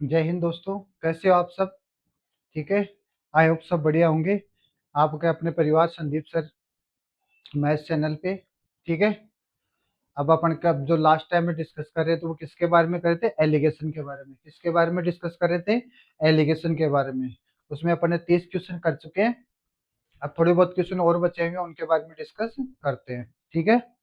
जय हिंद दोस्तों, कैसे हो आप सब? ठीक है। आई होप सब बढ़िया होंगे। आपके अपने परिवार संदीप सर मैथ चैनल पे। ठीक है। अब अपन कब जो लास्ट टाइम में डिस्कस कर रहे थे वो किसके बारे में कर रहे थे? एलिगेशन के बारे में। किसके बारे में डिस्कस कर रहे थे? एलिगेशन के बारे में। उसमें अपन ने 30 क्वेश्चन कर चुके हैं। अब थोड़े बहुत क्वेश्चन और बचे हैं, उनके बारे में डिस्कस करते हैं। ठीक है।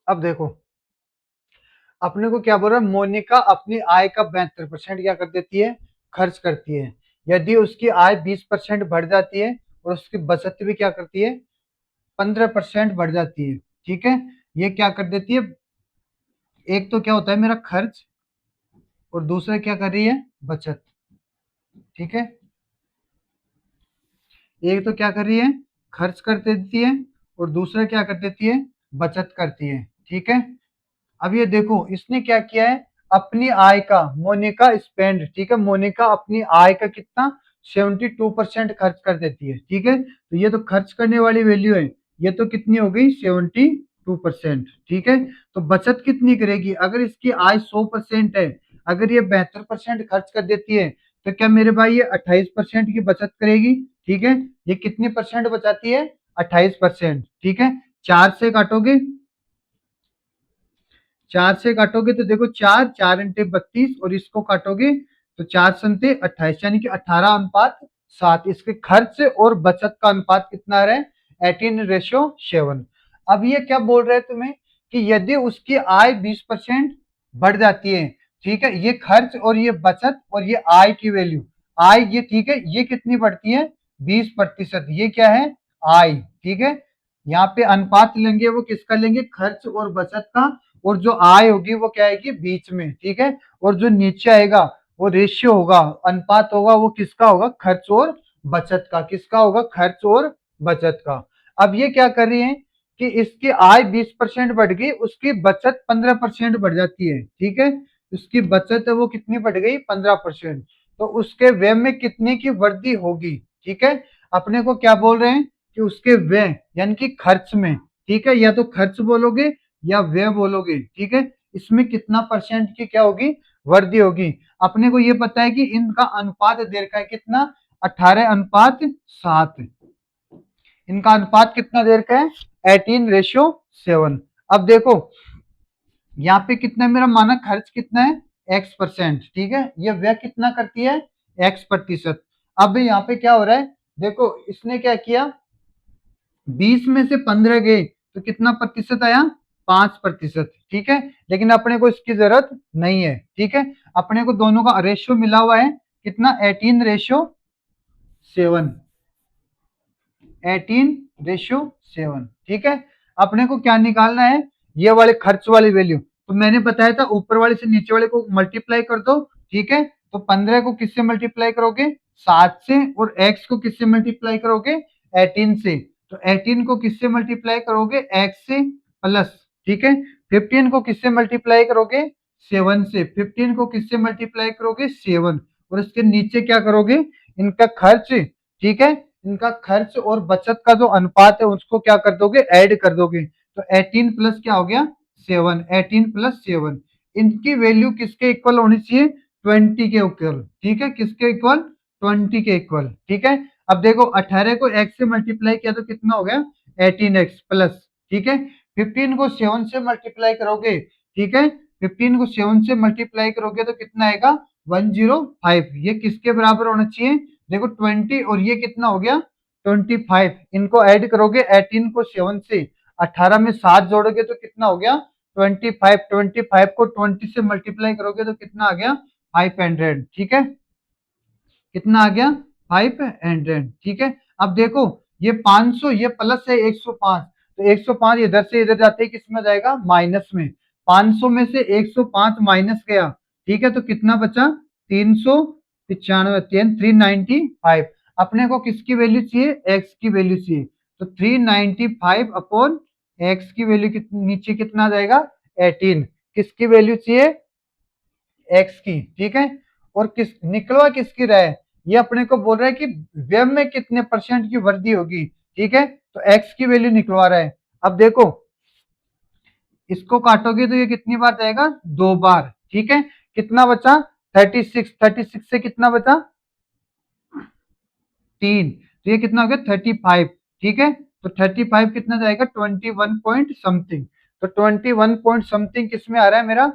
अब देखो, अपने को क्या बोल रहा है? मोनिका अपनी आय का 72% क्या कर देती है? खर्च करती है। यदि उसकी आय 20% बढ़ जाती है और उसकी बचत भी क्या करती है? 15% बढ़ जाती है। ठीक है। ये क्या कर देती है? एक तो क्या होता है मेरा खर्च, और दूसरा क्या कर रही है? बचत। ठीक है। एक तो क्या कर रही है? खर्च कर देती है, और दूसरा क्या कर देती है? बचत करती है। ठीक है। अब ये देखो, इसने क्या किया है? अपनी आय का मोनिका स्पेंड। ठीक है। मोनिका अपनी आय का कितना? 72% खर्च कर देती है। ठीक है। तो ये तो खर्च करने वाली वैल्यू है। ये तो कितनी हो गई? 72%। ठीक है। तो बचत कितनी करेगी? अगर इसकी आय 100% है, अगर ये 72% खर्च कर देती है, तो क्या मेरे भाई ये 28% की बचत करेगी? ठीक है। ये कितनी परसेंट बचाती है? 28%। ठीक है। चार से काटोगे, चार से काटोगे तो देखो, चार चार इंटे 32, और इसको काटोगे तो चार संते 28, यानी कि 18:7। इसके खर्च और बचत का अनुपात कितना आ रहा है? 18:7। अब ये क्या बोल रहे हैं तुम्हें? कि यदि उसकी आय 20% बढ़ जाती है, ठीक है, ये खर्च और ये बचत और ये आय की वैल्यू, आय ये, ठीक है, ये कितनी बढ़ती है? 20%। ये क्या है? आय। ठीक है। यहाँ पे अनुपात लेंगे, वो किसका लेंगे? खर्च और बचत का। और जो आय होगी वो क्या आएगी? बीच में। ठीक है। और जो नीचे आएगा वो रेशियो होगा, अनुपात होगा, वो किसका होगा? खर्च और बचत का। किसका होगा? खर्च और बचत का। अब ये क्या कर रही है कि इसकी आय 20% बढ़ गई, उसकी बचत 15% बढ़ जाती है। ठीक है। उसकी बचत है वो कितनी बढ़ गई? 15%। तो उसके व्यय में कितने की वृद्धि होगी? ठीक है। अपने को क्या बोल रहे हैं? कि उसके व्यय यानी कि खर्च में, ठीक है, या तो खर्च बोलोगे या व्यय बोलोगे, ठीक है, इसमें कितना परसेंट की क्या होगी? वृद्धि होगी। अपने को ये पता है कि इनका अनुपात दे रखा है कितना? 18:7। इनका अनुपात कितना दे रखा है? 18:7। अब देखो, यहाँ पे कितना मेरा माना खर्च कितना है? X%। ठीक है। ये व्यय कितना करती है? X%। अब यहाँ पे क्या हो रहा है? देखो, इसने क्या किया? 20 में से 15 गए तो कितना प्रतिशत आया? 5%। ठीक है। लेकिन अपने को इसकी जरूरत नहीं है। ठीक है। अपने को दोनों का रेशियो मिला हुआ है कितना? 18:7। 18:7। ठीक है। अपने को क्या निकालना है? ये वाले खर्च वाली वैल्यू तो मैंने बताया था, ऊपर वाले से नीचे वाले को मल्टीप्लाई कर दो। ठीक है। तो 15 को किससे मल्टीप्लाई करोगे? 7 से। और x को किससे मल्टीप्लाई करोगे? 18 से। तो 18 को किससे मल्टीप्लाई करोगे? x से प्लस। ठीक है। 15 को किससे मल्टीप्लाई करोगे? 7 से। 15 को किससे मल्टीप्लाई करोगे? 7। और इसके नीचे क्या करोगे? इनका खर्च। ठीक है। इनका खर्च और बचत का जो अनुपात है उसको क्या कर दोगे? ऐड कर दोगे। तो 18 प्लस क्या हो गया? 7। 18+7। इनकी वैल्यू किसके इक्वल होनी चाहिए? 20 के इक्वल। ठीक है। किसके इक्वल? 20 के इक्वल। ठीक है। अब देखो, 18 को x से मल्टीप्लाई किया तो कितना हो गया? 18x plus. ठीक है। 15 को 7 से मल्टीप्लाई करोगे, ठीक है, 15 को 7 से मल्टीप्लाई करोगे तो कितना आएगा? 105। ये किसके बराबर होना चाहिए? देखो, 20 और ये कितना हो गया? 25। इनको ऐड करोगे 18 को 7 से, 18 में 7 जोड़ोगे तो कितना हो गया? 25। 25 को 20 से मल्टीप्लाई करोगे तो कितना आ गया? 500। ठीक है। कितना आ गया? 500। ठीक है। अब देखो, ये 500, ये प्लस है 105, तो 105 इधर से इधर जाते ही किस में जाएगा? माइनस में। 500 में से 105 माइनस गया ठीक है, तो कितना बचा 395, 395। अपने को किसकी वैल्यू चाहिए, एक्स की वैल्यू चाहिए, तो 395 अपॉन एक्स की वैल्यू नीचे कितना आ जाएगा 18। किसकी वैल्यू चाहिए, एक्स की, ठीक है। और निकलवा किसकी रहा है, ये अपने को बोल रहा है कि व्यय में कितने परसेंट की वृद्धि होगी, ठीक है, तो एक्स की वैल्यू निकलवा रहा है। अब देखो इसको काटोगे तो ये कितनी बार जाएगा, 2 बार, ठीक है। कितना बचा 36, 36 से कितना बचा 3, तो ये कितना हो गया 35, ठीक है। तो 35 कितना जाएगा 21 पॉइंट समथिंग, तो 21 पॉइंट समथिंग किसमें आ रहा है मेरा,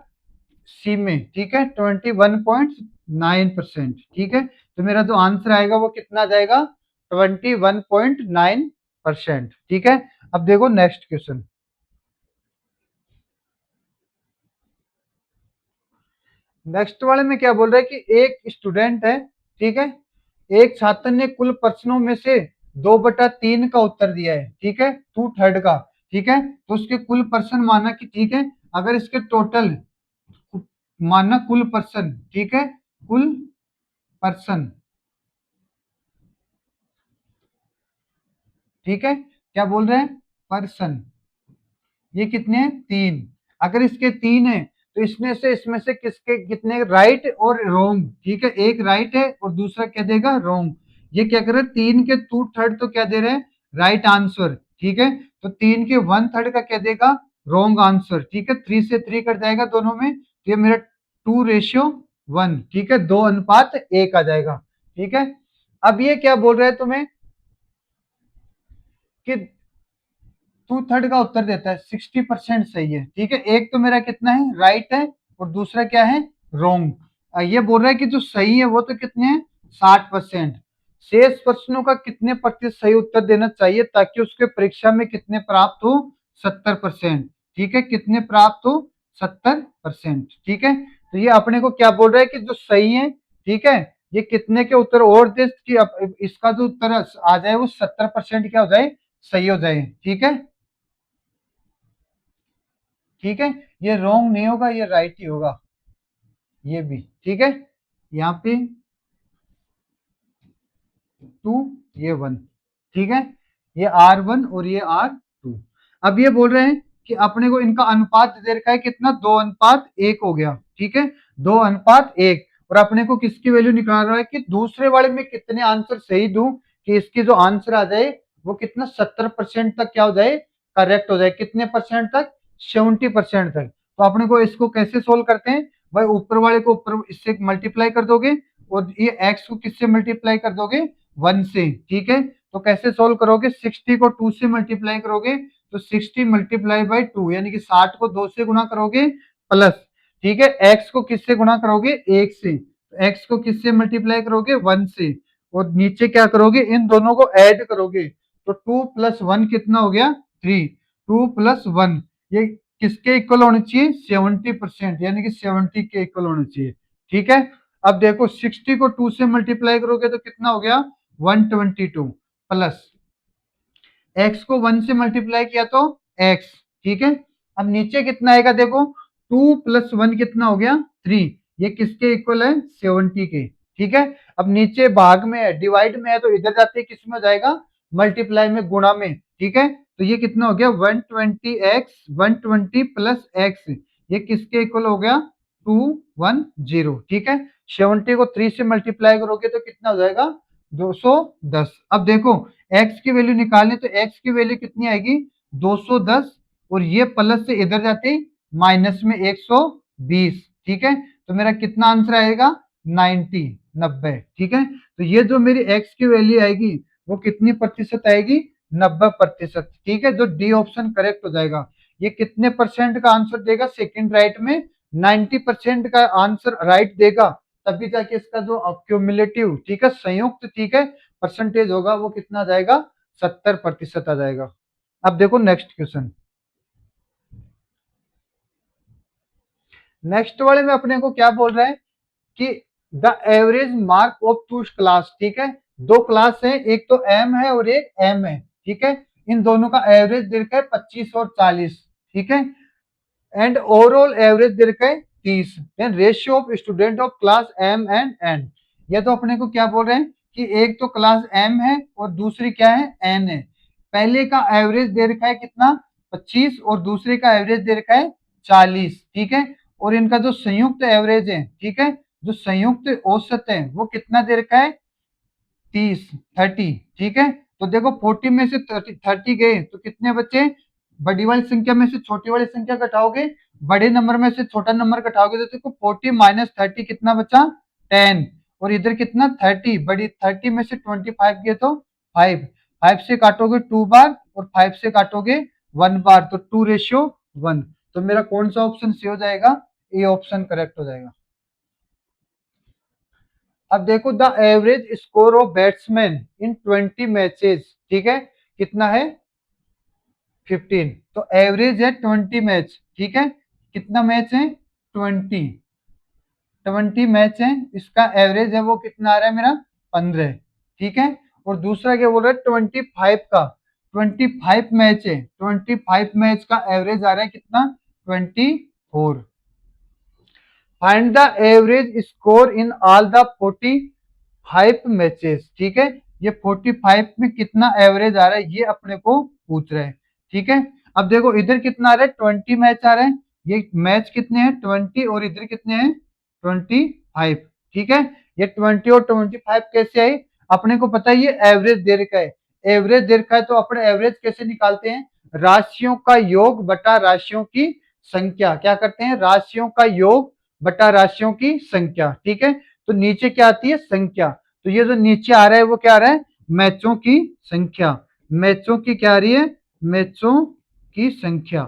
सी में, ठीक है, 21.9%, ठीक है। तो मेरा जो आंसर आएगा वो कितना जाएगा 21.9%, ठीक है। अब देखो नेक्स्ट क्वेश्चन। नेक्स्ट वाले में क्या बोल रहा है कि एक स्टूडेंट है, ठीक है, एक छात्र ने कुल प्रश्नों में से 2/3 का उत्तर दिया है, ठीक है, 2/3 का, ठीक है, तो उसके कुल प्रश्न माना कि, ठीक है, अगर इसके टोटल माना कुल प्रश्न, ठीक है, कुल प्रश्न, ठीक है, क्या बोल रहे हैं पर्सन, ये कितने हैं 3। अगर इसके 3 है तो इसमें से किसके कितने राइट और रॉन्ग, ठीक है, एक राइट है और दूसरा क्या देगा रॉन्ग। ये क्या कर रहे हैं 3 के 2/3 तो क्या दे रहे हैं राइट आंसर, ठीक है, तो 3 के 1/3 का क्या देगा रॉन्ग आंसर, ठीक है, 3 से 3 कट जाएगा दोनों में, तो ये मेरा 2:1, ठीक है, 2:1 आ जाएगा, ठीक है। अब ये क्या बोल रहा है तुम्हें कि 2/3 का उत्तर देता है 60% सही है, ठीक है, एक तो मेरा कितना है राइट है और दूसरा क्या है रॉन्ग। ये बोल रहा है कि जो सही है वो तो कितने हैं 60%। शेष प्रश्नों का कितने प्रतिशत सही उत्तर देना चाहिए ताकि उसके परीक्षा में कितने प्राप्त हो 70%, ठीक है, कितने प्राप्त हो 70%, ठीक है। तो ये अपने को क्या बोल रहा है कि जो सही है, ठीक है, ये कितने के उत्तर और दे कि इसका जो उत्तर आ जाए वो 70% क्या हो जाए सही हो जाए, ठीक है, ठीक है। ये रॉन्ग नहीं होगा, ये राइट ही होगा, ये भी, ठीक है। यहाँ पे 2, ये 1, ठीक है, ये R1 और ये R2। अब ये बोल रहे हैं कि अपने को इनका अनुपात दे रखा है कितना 2:1 हो गया, ठीक है, 2:1। और अपने को किसकी वैल्यू निकाल रहा है कि दूसरे वाले में कितने आंसर सही दूं कि इसकी जो आंसर आ जाए वो कितना 70% तक क्या हो जाए करेक्ट हो जाए, कितने परसेंट तक 70% तक। तो अपने को इसको कैसे सोल्व करते हैं भाई, ऊपर वाले को ऊपर इससे मल्टीप्लाई कर दोगे और ये एक्स को किससे मल्टीप्लाई कर दोगे 1 से, ठीक है। तो कैसे सोल्व करोगे 60 को 2 से मल्टीप्लाई करोगे तो 60 मल्टीप्लाई बाई 2 यानी कि 60 को 2 से गुणा करोगे प्लस, ठीक है, एक्स को किससे गुणा करोगे 1 से, एक्स को किससे मल्टीप्लाई करोगे 1 से, और नीचे क्या करोगे इन दोनों को ऐड करोगे तो 2 + 1 कितना हो गया 3, 2 + 1 ये किसके इक्वल होने चाहिए 70%, यानी कि 70 के इक्वल होने चाहिए, ठीक है। अब देखो 60 को 2 से मल्टीप्लाई करोगे तो कितना हो गया 122 प्लस एक्स को 1 से मल्टीप्लाई किया तो एक्स, ठीक है। अब नीचे कितना आएगा देखो 2 + 1 कितना हो गया 3, ये किसके इक्वल है 70 के, ठीक है। अब नीचे भाग में है डिवाइड में है तो इधर जाते किस में हो जाएगा मल्टीप्लाई में गुणा में, ठीक है। तो ये कितना हो गया 120x 120 प्लस एक्स, ये किसके इक्वल हो गया 210, ठीक है। 70 को 3 से मल्टीप्लाई करोगे तो कितना हो जाएगा 210। अब देखो एक्स की वैल्यू निकालनी तो एक्स की वैल्यू कितनी आएगी 210 और ये प्लस से इधर जाते माइनस में 120, ठीक है। तो मेरा कितना आंसर आएगा 90, ठीक है। तो ये जो मेरी एक्स की वैल्यू आएगी वो कितनी प्रतिशत आएगी 90%, ठीक है, जो डी ऑप्शन करेक्ट हो जाएगा। ये कितने परसेंट का आंसर देगा सेकंड राइट में 90% का आंसर राइट देगा, तभी जाके इसका जो क्यूमुलेटिव, ठीक है, संयुक्त, ठीक है, परसेंटेज होगा वो कितना आ जाएगा 70% आ जाएगा। अब देखो नेक्स्ट क्वेश्चन। नेक्स्ट वाले में अपने को क्या बोल रहा है कि the average mark of two class, ठीक है, दो क्लास है, एक तो एम है और एक एम है, ठीक है, इन दोनों का एवरेज दे रखा है 25 और 40, ठीक है, एंड ओवरऑल एवरेज दे रखा है 30। Then ratio of student of class M and N. ये तो अपने को क्या बोल रहे हैं कि एक तो क्लास एम है और दूसरी क्या है, एन है। पहले का एवरेज दे रखा है कितना, 25, और दूसरे का एवरेज दे रखा है 40। ठीक है, और इनका जो संयुक्त एवरेज है, ठीक है, जो संयुक्त औसत है वो कितना दे रखा है, 30, 30। ठीक है, तो देखो 40 में से 30 गए तो कितने बचे, बड़ी वाली संख्या में से छोटी वाली संख्या घटाओगे, बड़े नंबर में से छोटा नंबर घटाओगे, तो देखो 40 माइनस 30 कितना बचा, 10। और इधर कितना, 30, बड़ी 30 में से 25 गए तो 5, 5 से काटोगे 2 बार और 5 से काटोगे 1 बार, तो 2:1। तो मेरा कौन सा ऑप्शन सी हो जाएगा, ए ऑप्शन करेक्ट हो जाएगा। अब देखो the average score of batsman in 20 matches, ठीक है, कितना है, 15। तो एवरेज है 20 मैच, ठीक है, कितना मैच है, 20, 20 मैच है, इसका एवरेज है वो कितना आ रहा है मेरा, 15। ठीक है, और दूसरा क्या बोल रहा है, 25 का, 25 मैच है, 25 मैच का एवरेज आ रहा है कितना, 24। Find the average score in all the 45 matches. ठीक है, ये 45 में कितना एवरेज आ रहा है ये अपने को पूछ रहे हैं। ठीक है, अब देखो इधर कितना आ रहा है, 20 मैच आ रहे हैं, ये मैच कितने हैं, 20, और इधर कितने हैं, 25। ठीक है, ये 20 और 25 कैसे आई, अपने को पता है ये एवरेज दे रखा है, एवरेज दे रखा है तो अपने एवरेज कैसे निकालते हैं, राशियों का योग बटा राशियों की संख्या, क्या करते हैं, राशियों का योग बटा राशियों की संख्या। ठीक है, तो नीचे क्या आती है, संख्या, तो ये जो नीचे आ रहा है वो क्या आ रहा है, मैचों की संख्या, मैचों की क्या आ रही है, मैचों की संख्या।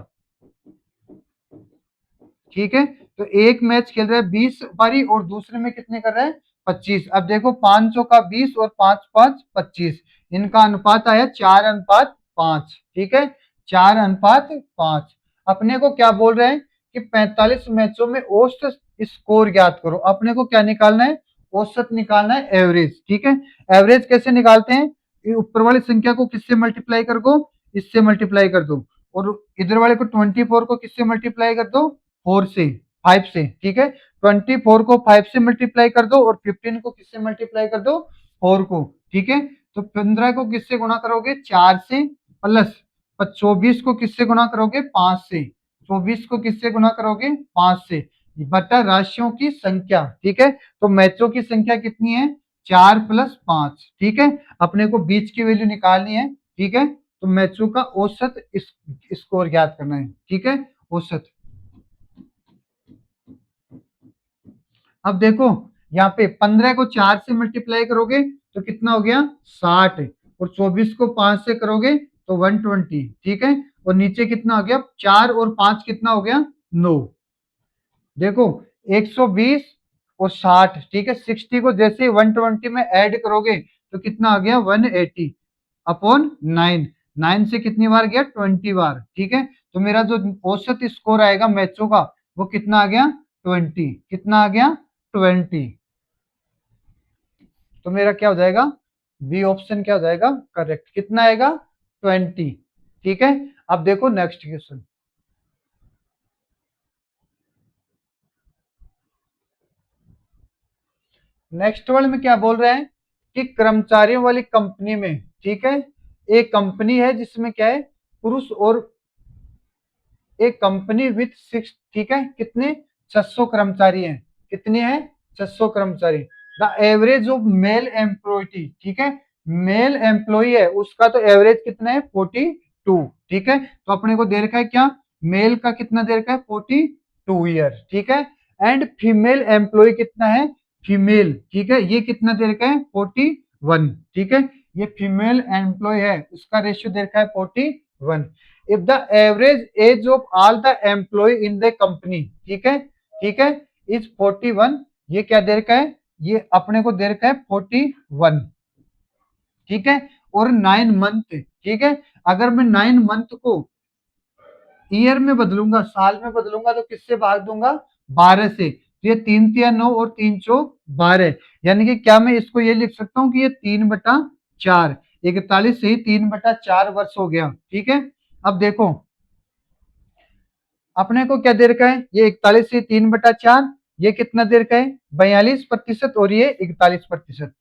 ठीक है, तो एक मैच खेल रहा है 20 पारी और दूसरे में कितने कर रहा है, 25। अब देखो 500 का 20 और 5 5 25, इनका अनुपात आया 4:5। ठीक है, 4:5। अपने को क्या बोल रहे हैं कि 45 मैचों में औसत स्कोर ज्ञात करो, अपने को क्या निकालना है, औसत निकालना है, एवरेज। ठीक है, एवरेज कैसे निकालते हैं, ऊपर वाली संख्या को किससे मल्टीप्लाई कर दो, इससे मल्टीप्लाई कर दो, और इधर वाले को 24 को किससे मल्टीप्लाई कर दो, 4 से, 5 से। ठीक है, 24 को 5 से मल्टीप्लाई कर दो और 15 को किससे मल्टीप्लाई कर दो, 4 को। ठीक है, तो 15 को किससे गुणा करोगे, 4 से, प्लस 24 को किससे गुणा करोगे, 5 से, 24 को किससे गुणा करोगे, 5 से, बटा राशियों की संख्या। ठीक है, तो मैचों की संख्या कितनी है, 4 + 5। ठीक है, अपने को बीच की वैल्यू निकालनी है। ठीक है, तो मैचों का औसत स्कोर ज्ञात करना है। ठीक है, औसत। अब देखो यहाँ पे 15 को 4 से मल्टीप्लाई करोगे तो कितना हो गया, 60, और 24 को 5 से करोगे तो 120। ठीक है, और नीचे कितना हो गया, 4 और 5 कितना हो गया, 9। देखो 120 और 60, ठीक है, 60 को जैसे 120 में ऐड करोगे तो कितना आ गया, 180 अपॉन 9। 9 से कितनी बार गया, 20 बार। ठीक है, तो मेरा जो औसत स्कोर आएगा मैचों का वो कितना आ गया, 20। कितना आ गया, 20। तो मेरा क्या हो जाएगा, बी ऑप्शन क्या हो जाएगा, करेक्ट। कितना आएगा, 20। ठीक है, अब देखो नेक्स्ट क्वेश्चन। नेक्स्ट वाले में क्या बोल रहे हैं कि कर्मचारियों वाली कंपनी में, ठीक है, एक कंपनी है जिसमें क्या है, पुरुष और एक कंपनी विथ 6, ठीक है, कितने, 600 कर्मचारी हैं, कितने हैं, 600 कर्मचारी। The average of male employ, ठीक है, मेल एम्प्लॉय है उसका तो एवरेज कितना है, 42। ठीक है, तो अपने को दे रखा है क्या, मेल का कितना दे रखा है, 42 ईयर। ठीक है, एंड फीमेल एम्प्लॉय कितना है, फीमेल, ठीक है, ये कितना दे रखा है, 41। ठीक है, ये फीमेल एम्प्लॉय है उसका रेशियो दे रखा है 41। If the average age of all the employ in the company, ठीक है, ठीक है, इज 41, ये क्या दे रखा है, ये अपने को दे रखा है 41। ठीक है, और 9 मंथ, ठीक है, अगर मैं 9 मंथ को ईयर में बदलूंगा, साल में बदलूंगा तो किससे भाग दूंगा, 12 से, तो ये 3 × 9 और 3 × 4 = 12। यानी कि क्या मैं इसको ये लिख सकता हूँ कि ये 3/4, 41 से ही 3/4 वर्ष हो गया। ठीक है, अब देखो अपने को क्या दे रखा है, ये 41 से 3/4, ये कितना दे रखा है 42%, और ये 41%।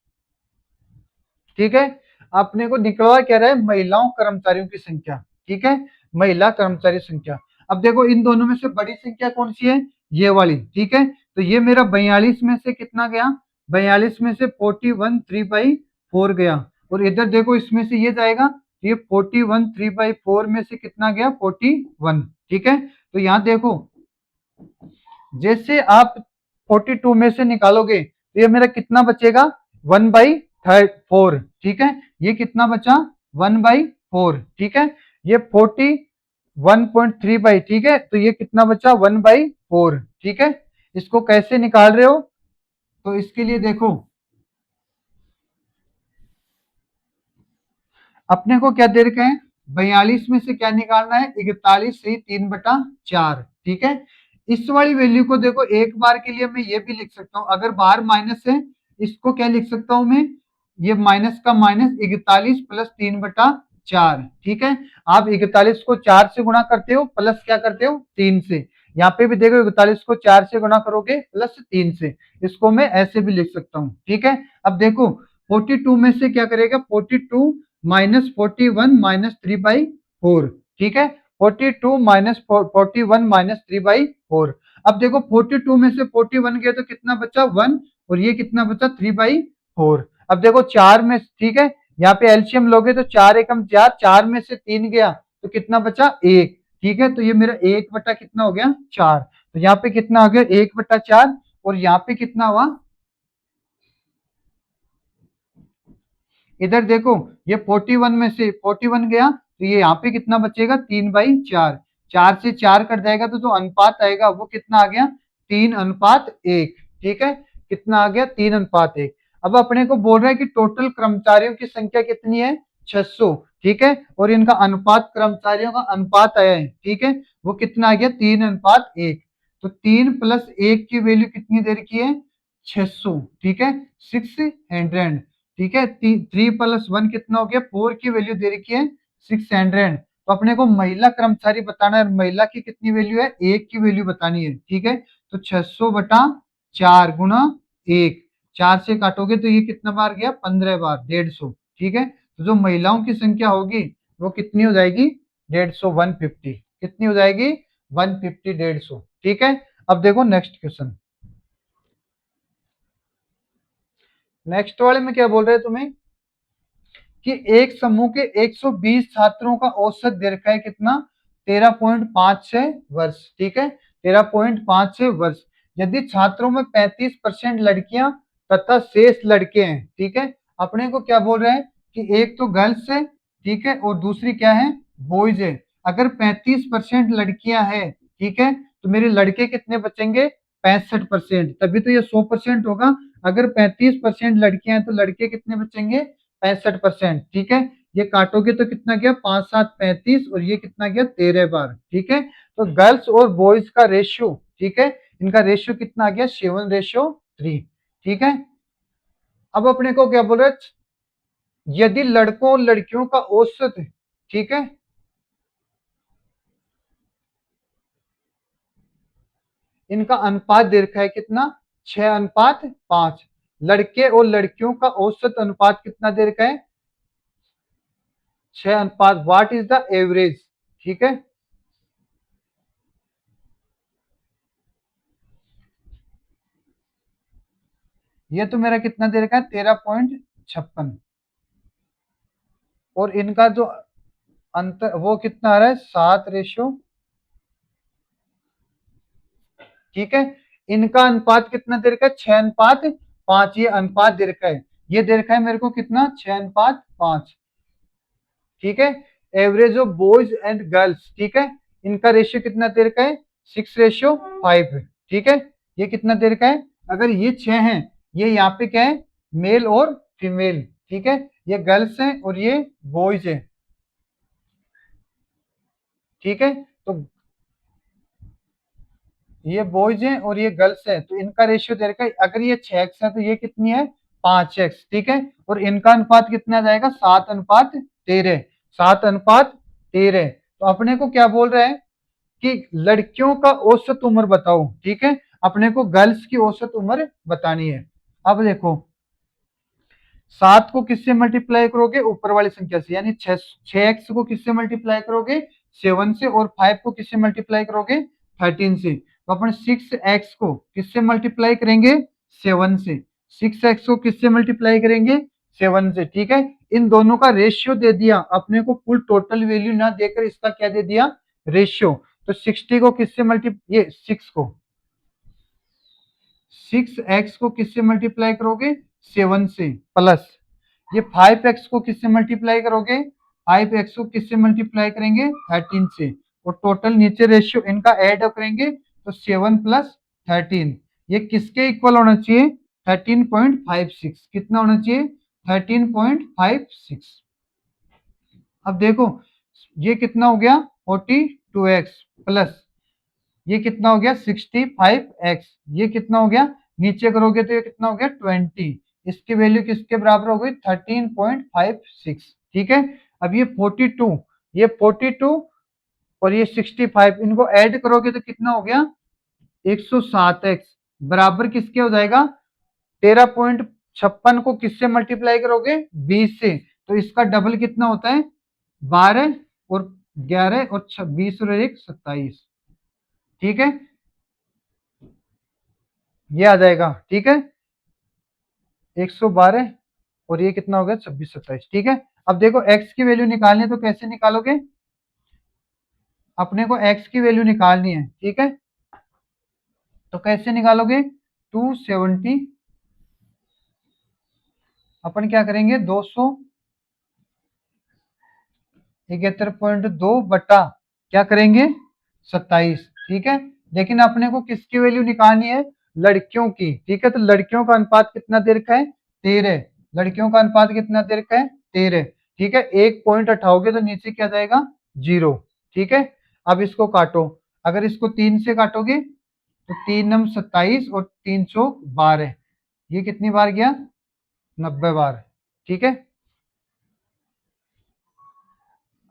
ठीक है, अपने को निकलवा क्या रहा है, महिलाओं कर्मचारियों की संख्या। ठीक है, महिला कर्मचारी संख्या। अब देखो इन दोनों में से बड़ी संख्या कौन सी है, ये वाली। ठीक है, तो ये मेरा 42 में से कितना गया, 42 में से 41 3/4 गया। और इधर देखो इसमें से ये जाएगा, तो ये 41 3/4 में से कितना गया, 41। ठीक है, तो यहाँ देखो जैसे आप 42 में से निकालोगे तो ये मेरा कितना बचेगा, 1/4। ठीक है, ये कितना बचा, 1/4। ठीक है, ये 41.3 ठीक है, तो ये कितना बचा, 1/4। ठीक है, इसको कैसे निकाल रहे हो, तो इसके लिए देखो अपने को क्या दे रखा है, 42 में से क्या निकालना है, 41 से 3/4। ठीक है, इस वाली वैल्यू को देखो एक बार के लिए मैं ये भी लिख सकता हूँ, अगर बाहर माइनस है इसको क्या लिख सकता हूँ मैं, ये माइनस का माइनस, 41 प्लस 3/4। ठीक है, आप 41 को 4 से गुणा करते हो, प्लस क्या करते हो 3 से। यहाँ पे भी देखो 41 को 4 से गुणा करोगे प्लस 3 से, इसको मैं ऐसे भी लिख सकता हूँ। ठीक है, अब देखो 42 में से क्या करेगा, 42 माइनस 41 माइनस 3/4। ठीक है, 42 माइनस 41 माइनस 3/4। अब देखो 42 में से 41 गया तो कितना बचा, 1, और ये कितना बचा, 3/4। अब देखो 4 में, ठीक है, यहाँ पे एलसीएम लोगे तो 4 एकम 4, 4 में से 3 गया तो कितना बचा, 1। ठीक है, तो ये मेरा 1 बटा कितना हो गया, 4। तो यहाँ पे कितना हो गया, 1/4, और यहाँ पे कितना हुआ, इधर देखो ये 41 में से 41 गया तो ये यहाँ पे कितना बचेगा, 3/4। 4 से 4 कट जाएगा तो जो अनुपात आएगा वो कितना आ गया, 3:1। ठीक है, कितना आ गया, 3:1। अब अपने को बोल रहा है कि टोटल कर्मचारियों की संख्या कितनी है, 600। ठीक है, और इनका अनुपात, कर्मचारियों का अनुपात आया है, ठीक है, वो कितना आ गया, 3:1। तो 3 + 1 की वैल्यू कितनी दे रखी है, 600। ठीक है, 600। ठीक है, 3 + 1 कितना हो गया, 4 की वैल्यू दे रखी है 600। तो अपने को महिला कर्मचारी बताना है, महिला की कितनी वैल्यू है, 1 की वैल्यू बतानी है। ठीक है, तो 600/4 गुणा 1, 4 से काटोगे तो ये कितना बार गया, 15 बार, 150। ठीक है, तो जो महिलाओं की संख्या होगी वो कितनी हो जाएगी, 150, 150। कितनी हो जाएगी, 150, 150। ठीक है, अब देखो नेक्स्ट क्वेश्चन। नेक्स्ट वाले में क्या बोल रहे हैं तुम्हें, कि एक समूह के 120 छात्रों का औसत दीर्घ है कितना, 13.56 वर्ष। ठीक है, 13.56 वर्ष। यदि छात्रों में 35% लड़कियां तथा शेष लड़के हैं। ठीक है, अपने को क्या बोल रहे हैं कि एक तो गर्ल्स है, ठीक है, और दूसरी क्या है, बॉयज है। अगर 35% लड़कियां हैं, ठीक है, तो मेरे लड़के कितने बचेंगे, 65%, तभी तो ये 100% होगा। अगर 35% लड़कियां हैं तो लड़के कितने बचेंगे, 65%। ठीक है, ये काटोगे तो कितना गया, 5 7 35, और ये कितना गया, 13 बार। ठीक है, तो गर्ल्स और बॉयज का रेशियो, ठीक है, इनका रेशियो कितना आ गया, 7:3। ठीक है, अब अपने को क्या बोल रहे हैं, यदि लड़कों और लड़कियों का औसत, ठीक है, इनका अनुपात दे रखा है कितना, 6:5। लड़के और लड़कियों का औसत अनुपात कितना दे रखा है, 6:5। What is the average. ठीक है, ये तो मेरा कितना दे रखा है, 13.56। और इनका जो अंतर वो कितना आ रहा है, 7:, ठीक है, इनका अनुपात कितना दे रखा है, 6:5। ये अनुपात दे रखा है, ये दे रखा है मेरे को कितना, 6:5। ठीक है, average of boys and girls, ठीक है, इनका रेशियो कितना दे रखा है, 6:5। ठीक है, ये कितना दे रखा है, अगर ये 6 है, ये यहाँ पे क्या है, मेल और फीमेल। ठीक है, ये गर्ल्स है और ये बॉयज है। ठीक है, तो ये बॉयज हैं और ये गर्ल्स है, तो इनका रेशियो दे रखा है, अगर ये 6x है तो ये कितनी है, 5x। ठीक है, और इनका अनुपात कितना आ जाएगा, 7:13। 7:13। तो अपने को क्या बोल रहा है कि लड़कियों का औसत उम्र बताओ, ठीक है, अपने को गर्ल्स की औसत उम्र बतानी है। अब देखो, 7 को किससे मल्टीप्लाई करोगे, ऊपर वाली संख्या से, यानी 6x को किससे मल्टीप्लाई करोगे, 7 से, और 5 को किससे मल्टीप्लाई करोगे, 13 से। तो अपन 6x को किससे मल्टीप्लाई करेंगे, 7 से। 6x को किससे मल्टीप्लाई करेंगे, 7 से, ठीक है। इन दोनों का रेशियो दे दिया अपने को, फुल टोटल वैल्यू ना देकर इसका क्या दे दिया, रेशियो। तो 60 को किससे ये 6 को, 6x को किससे मल्टीप्लाई करोगे, 7 से, प्लस ये 5x को किससे मल्टीप्लाई करोगे, 5x को किससे मल्टीप्लाई करेंगे, 13 से, और टोटल नीचे रेशियो इनका ऐड करेंगे तो 7 प्लस 13, ये किसके इक्वल होना चाहिए, 13.56, कितना होना चाहिए, 13.56। अब देखो, ये कितना हो गया, 42x, प्लस ये कितना हो गया, 65x, ये कितना हो गया, नीचे करोगे तो ये कितना हो गया, 20, इसकी वैल्यू किसके बराबर हो गई, 13.56, ठीक है। अब ये 42, ये 42 और ये 65, इनको ऐड करोगे तो कितना हो गया, 107x, बराबर किसके हो जाएगा, 13.56 को किससे मल्टीप्लाई करोगे, 20 से, तो इसका डबल कितना होता है, 12 और 11 और 26 और 1 27, ठीक है, ये आ जाएगा, ठीक है, 112 और ये कितना हो गया, 26 27, ठीक है। अब देखो x की वैल्यू निकालनी है तो कैसे निकालोगे, अपने को x की वैल्यू निकालनी है, ठीक है, तो कैसे निकालोगे, 270, अपन क्या करेंगे, 271.2 बटा क्या करेंगे, 27, ठीक है। लेकिन अपने को किसकी वैल्यू निकालनी है, लड़कियों की, ठीक है, तो लड़कियों का अनुपात कितना दे रखा है, 13, लड़कियों का अनुपात कितना दे रखा है, 13, ठीक है। एक पॉइंट हटाओगे तो नीचे क्या जाएगा, 0, ठीक है। अब इसको काटो, अगर इसको 3 से काटोगे तो 3 नम 27 और 312, ये कितनी बार गया, 90 बार, ठीक है।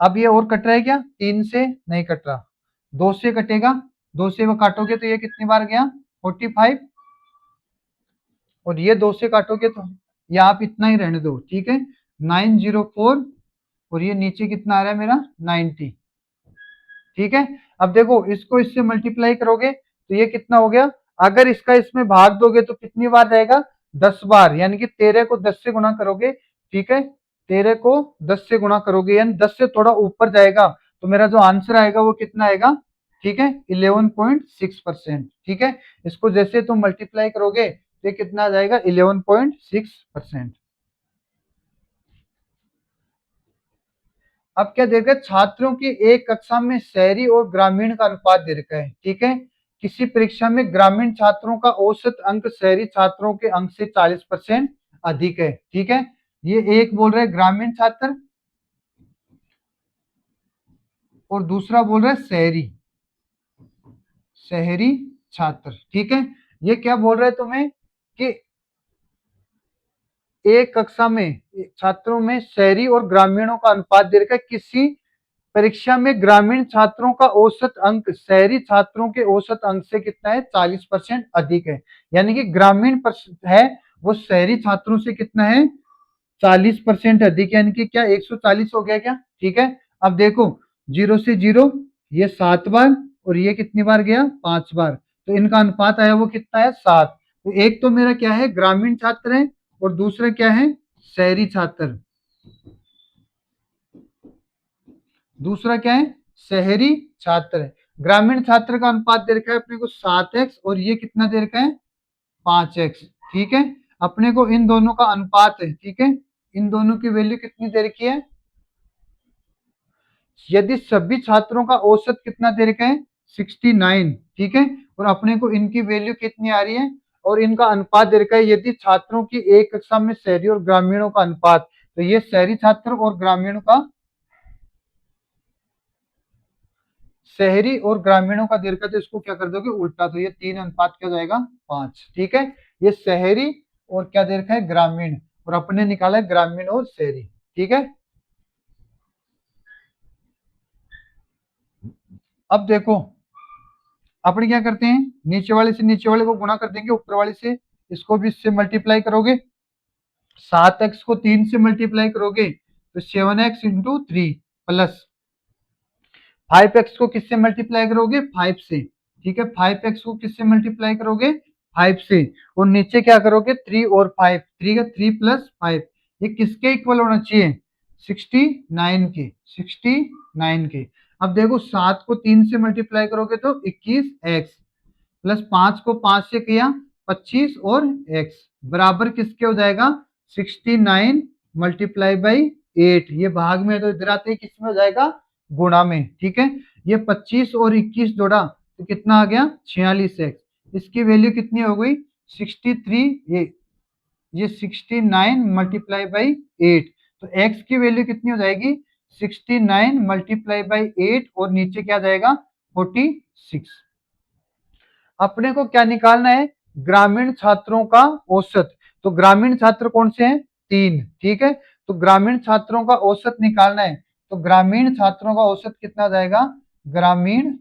अब ये और कट रहा है क्या, 3 से नहीं कट रहा, 2 से कटेगा, 2 से वो काटोगे तो ये कितनी बार गया, 45, और ये 2 से काटोगे तो ये आप इतना ही रहने दो, ठीक है, 904, और ये नीचे कितना आ रहा है मेरा, 90, ठीक है। अब देखो इसको इससे मल्टीप्लाई करोगे तो ये कितना हो गया, अगर इसका इसमें भाग दोगे तो कितनी बार जाएगा, 10 बार, यानी कि 13 को 10 से गुणा करोगे, ठीक है, 13 को 10 से गुणा करोगे यानी 10 से थोड़ा ऊपर जाएगा, तो मेरा जो आंसर आएगा वो कितना आएगा, ठीक है, 11.6%, ठीक है। इसको जैसे तुम मल्टीप्लाई करोगे तो ये कितना आ जाएगा, 11.6%। अब क्या दे रखा है, छात्रों की एक कक्षा में शहरी और ग्रामीण का अनुपात दे रखा है, ठीक है। किसी परीक्षा में ग्रामीण छात्रों का औसत अंक शहरी छात्रों के अंक से 40% अधिक है, ठीक है। ये एक बोल रहा है ग्रामीण छात्र और दूसरा बोल रहा है शहरी, शहरी छात्र, ठीक है। ये क्या बोल रहा है तुम्हें कि एक कक्षा में छात्रों में शहरी और ग्रामीणों का अनुपात दे रखा है, किसी परीक्षा में ग्रामीण छात्रों का औसत अंक शहरी छात्रों के औसत अंक से कितना है, 40% अधिक है, यानी कि ग्रामीण है वो शहरी छात्रों से कितना है, 40% अधिक, यानी कि क्या 140 हो गया क्या, ठीक है। अब देखो 0 से 0 ये 7 बार और ये कितनी बार गया, 5 बार, तो इनका अनुपात आया वो कितना है, 7। तो एक तो मेरा क्या है, ग्रामीण छात्र है, और दूसरा क्या है, शहरी छात्र, दूसरा क्या है, शहरी छात्र है। ग्रामीण छात्र का अनुपात दे रखा है अपने को 7x और ये कितना दे रखा है, 5x, ठीक है। अपने को इन दोनों का अनुपात है, ठीक है, इन दोनों की वैल्यू कितनी दे रखी है, यदि सभी छात्रों का औसत कितना दे रखा है, 69, ठीक है, और अपने को इनकी वैल्यू कितनी आ रही है, और इनका अनुपात दे रखा है, यदि छात्रों की एक कक्षा में शहरी और ग्रामीणों का अनुपात, तो ये शहरी छात्र और ग्रामीणों का, शहरी और ग्रामीणों का दीर्घ, तो इसको क्या कर दोगे उल्टा, तो ये 3 अनुपात क्या जाएगा, 5, ठीक है। ये शहरी और क्या दे रखा है, ग्रामीण, और अपने निकाला है ग्रामीण और शहरी, ठीक है। अब देखो अपन क्या करते हैं, नीचे वाले से नीचे वाले को गुणा कर देंगे, ऊपर वाले से इसको भी इससे मल्टीप्लाई करोगे। 7x को 3 से मल्टीप्लाई करोगे तो 7x इंटू 3 प्लस 5x को किससे मल्टीप्लाई करोगे, 5 से। ठीक है, 5x को किससे मल्टीप्लाई करोगे, 5 से। और नीचे क्या करोगे, 3 और 5, 3 का 3 प्लस 5, ये किसके इक्वल होना चाहिए, 69 के, 69 के। अब देखो 7 को 3 से मल्टीप्लाई करोगे तो 21x प्लस 5 को 5 से किया 25 और x बराबर किसके हो जाएगा, 69 मल्टीप्लाई बाई 8। ये भाग में है तो इधर आते ही किसमें हो जाएगा, गुणा में। ठीक है, ये 25 और 21 जोड़ा तो कितना आ गया, 46x। इसकी वैल्यू कितनी हो गई, 63। ये 69 मल्टीप्लाई बाई 8, तो x की वैल्यू कितनी हो जाएगी, 69 मल्टीप्लाई बाई 8 और नीचे क्या जाएगा, 46। अपने को क्या निकालना है, ग्रामीण छात्रों का औसत। तो ग्रामीण छात्र कौन से हैं, 3। ठीक है, तो ग्रामीण छात्रों का औसत निकालना है। तो ग्रामीण छात्रों का औसत कितना जाएगा, ग्रामीण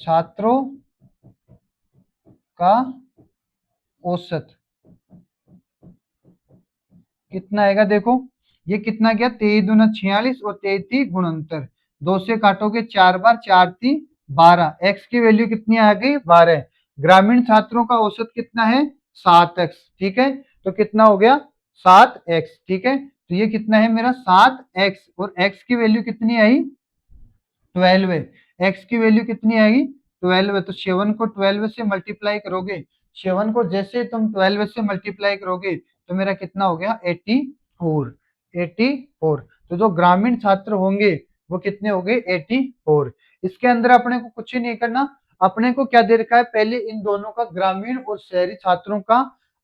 छात्रों का औसत कितना आएगा, देखो ये कितना गया, 23 दूना 46 और 33 गुणनतर, 2 से काटोगे 4 बार, 4 3 12, एक्स की वैल्यू कितनी आ गई, 12। ग्रामीण छात्रों का औसत कितना है, 7x। ठीक है, तो कितना हो गया, 7x। ठीक है, तो ये कितना है मेरा 7x, और x की वैल्यू कितनी आई, 12 है। x की वैल्यू कितनी आएगी, 12 है। तो 7 को 12 से मल्टीप्लाई करोगे, 7 को जैसे तुम 12 से मल्टीप्लाई करोगे तो मेरा कितना हो गया, 84। 84। तो जो ग्रामीण छात्र होंगे वो कितने हो गए, 84। इसके अंदर अपने को कुछ ही नहीं करना, अपने को क्या दे रखा है, पहले इन दोनों का ग्रामीण और शहरी छात्रों का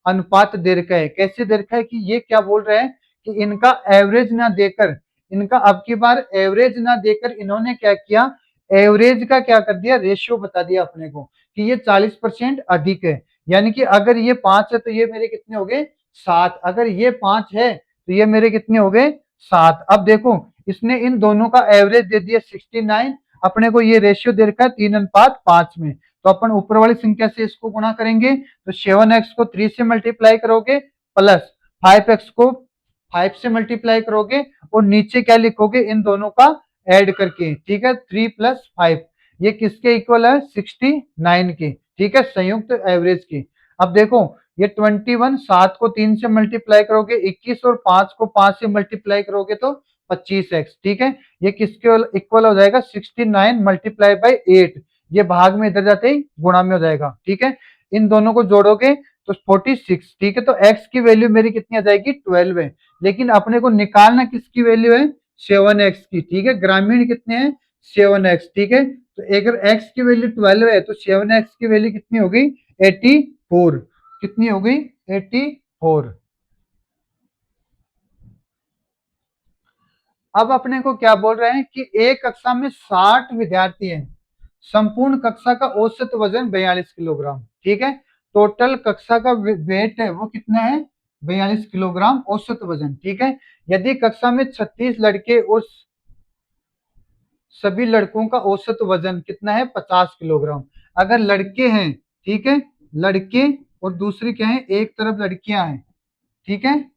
अनुपात दे रखा है। कैसे दे रखा है कि ये क्या बोल रहा है कि इनका एवरेज ना देकर, इनका अब की बार एवरेज ना देकर इन्होंने क्या किया, एवरेज का क्या कर दिया, रेशियो बता दिया अपने को कि ये 40% अधिक है। यानी कि अगर ये 5 है तो ये मेरे कितने हो गए, 7। अगर ये 5 है तो ये मेरे कितने हो गए, 7। अब देखो इसने इन दोनों का एवरेज दे दिया 69, अपने को ये रेशियो दे रखा है 3:5 में। तो अपन ऊपर वाली संख्या से इसको गुणा करेंगे, तो 7x को 3 से मल्टीप्लाई करोगे प्लस 5x को 5 से मल्टीप्लाई करोगे और नीचे क्या लिखोगे, इन दोनों का ऐड करके। ठीक है, 3 प्लस 5, ये किसके इक्वल है, 69 के। ठीक है, संयुक्त एवरेज की। अब देखो ये 21, 7 को 3 से मल्टीप्लाई करोगे 21 और 5 को 5 से मल्टीप्लाई करोगे तो 25x। ठीक है, ये किसके इक्वल हो जाएगा, 69 मल्टीप्लाई बाई 8। ये भाग में इधर जाते ही गुणा में हो जाएगा। ठीक है, इन दोनों को जोड़ोगे तो 46। ठीक है, तो x की वैल्यू मेरी कितनी आ जाएगी, 12 है। लेकिन अपने को निकालना किसकी वैल्यू है, 7x की। ठीक है, ग्रामीण कितने हैं, 7x। ठीक है, तो अगर x की वैल्यू 12 है तो 7x की वैल्यू कितनी हो गई, 84। कितनी हो गई, 84। अब अपने को क्या बोल रहे हैं कि एक कक्षा में 60 विद्यार्थी हैं, संपूर्ण कक्षा का औसत वजन 42 किलोग्राम। ठीक है, टोटल कक्षा का वेट है वो कितना है, 42 किलोग्राम औसत वजन। ठीक है, यदि कक्षा में 36 लड़के और सभी लड़कों का औसत वजन कितना है, 50 किलोग्राम। अगर लड़के हैं, ठीक है, लड़के और दूसरी क्या है, एक तरफ लड़कियां हैं। ठीक है,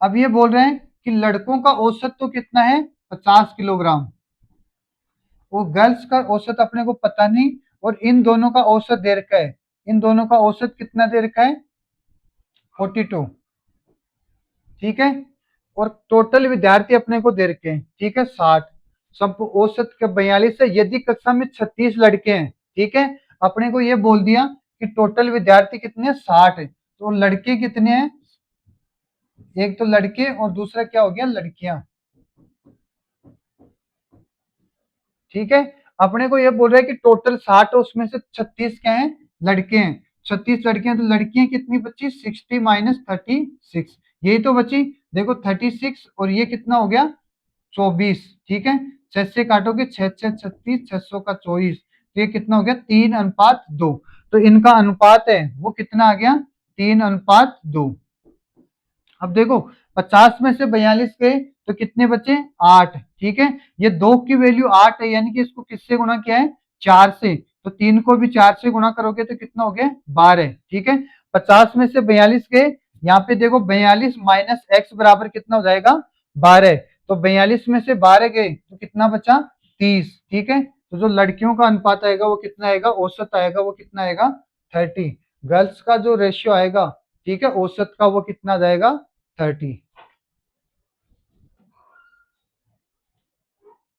अब ये बोल रहे हैं कि लड़कों का औसत तो कितना है, 50 किलोग्राम, वो गर्ल्स का औसत अपने को पता नहीं, और इन दोनों का औसत दे रखा है, इन दोनों का औसत कितना दे रखा है, 42। ठीक है, और टोटल विद्यार्थी अपने को दे रखे हैं, ठीक है, 60। सब औसत का 42 है, यदि कक्षा में 36 लड़के हैं। ठीक है, अपने को ये बोल दिया कि टोटल विद्यार्थी कितने हैं, 60 है, तो लड़के कितने हैं, एक तो लड़के और दूसरा क्या हो गया, लड़कियां। ठीक है, अपने को ये बोल रहा है कि टोटल 60 है, उसमें से 36 क्या है, लड़के हैं। 36 लड़कियां, तो लड़कियां कितनी बची, 60 माइनस 36, यही तो बची। देखो 36 और ये कितना हो गया, 24। ठीक है, 6 से काटोगे 6 6 36, 600 का 24, तो ये कितना हो गया, 3:2। तो इनका अनुपात है वो कितना आ गया, 3:2। अब देखो 50 में से 42 गए तो कितने बचे? 8। ठीक है, ये 2 की वैल्यू 8 है, यानी कि इसको किससे गुणा किया है? 4 से। तो 3 को भी 4 से गुणा करोगे तो कितना हो गया? 12। ठीक है, 50 में से 42 गए, यहाँ पे देखो 42 माइनस एक्स बराबर कितना हो जाएगा? 12। तो 42 में से 12 गए तो कितना बचा? 30। ठीक है, तो जो लड़कियों का अनुपात आएगा वो कितना आएगा? औसत आएगा वो कितना आएगा? 30। गर्ल्स का जो रेशियो आएगा, ठीक है, औसत का, वो कितना आ जाएगा? 30।